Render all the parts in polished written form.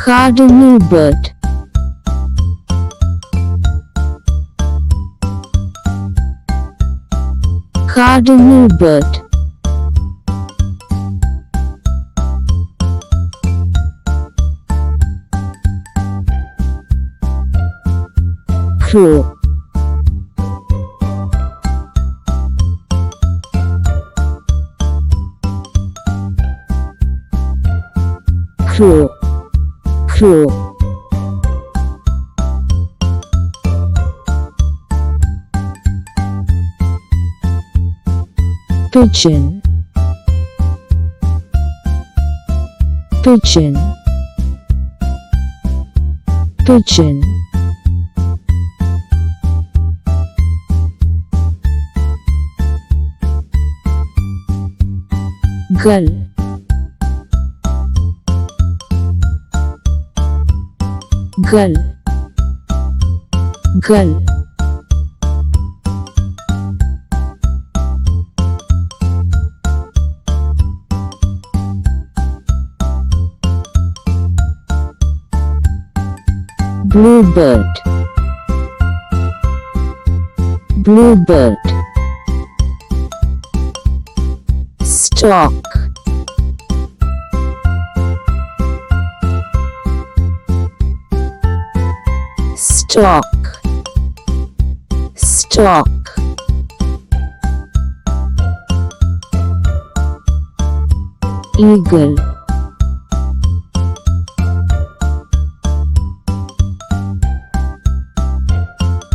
cardinal bird, cardinal bird, crow, crow, crow, pigeon, pigeon, pigeon, gull, gull, gull, bluebird, bluebird, stork, stork, stork, eagle,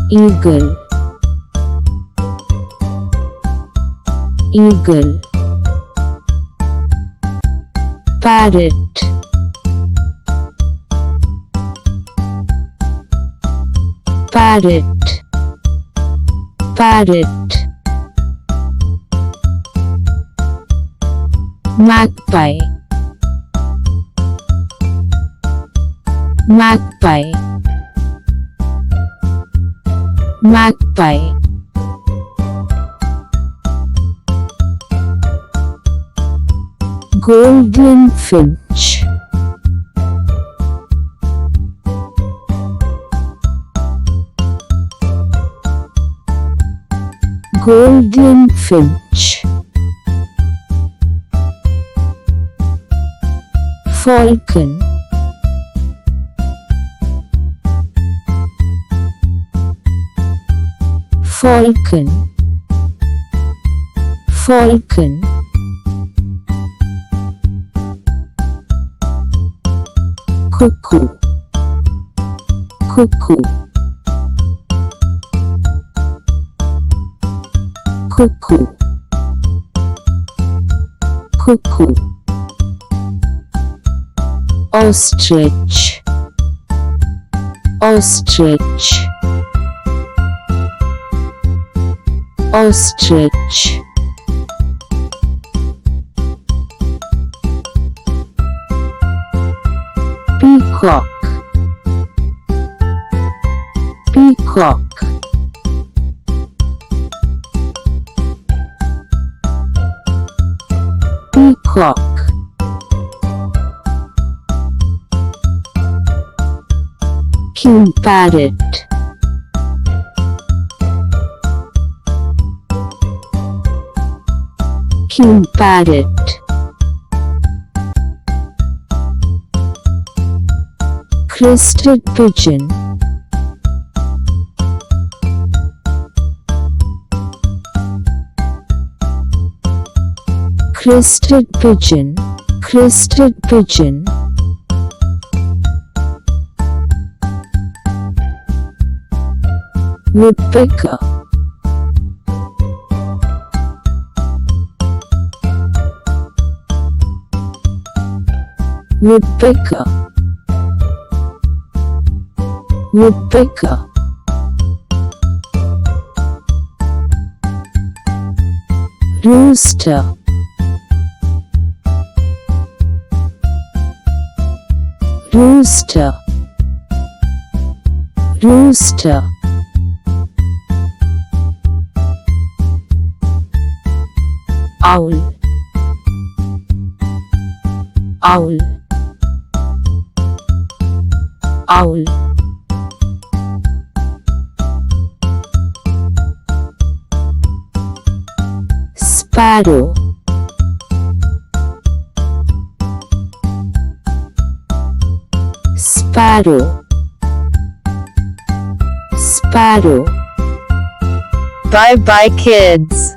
eagle, eagle, parrot, parrot, parrot, magpie, magpie, magpie, golden finch, golden finch, falcon, falcon, falcon, cuckoo, cuckoo, cuckoo, cuckoo, ostrich, ostrich, ostrich, peacock, peacock, peacock, king parrot, king parrot, crested pigeon, crested pigeon, crested pigeon, woodpecker, woodpecker, woodpecker, rooster, rooster, rooster, owl, owl, Owl. Sparrow. Sparrow. Sparrow. Bye bye kids.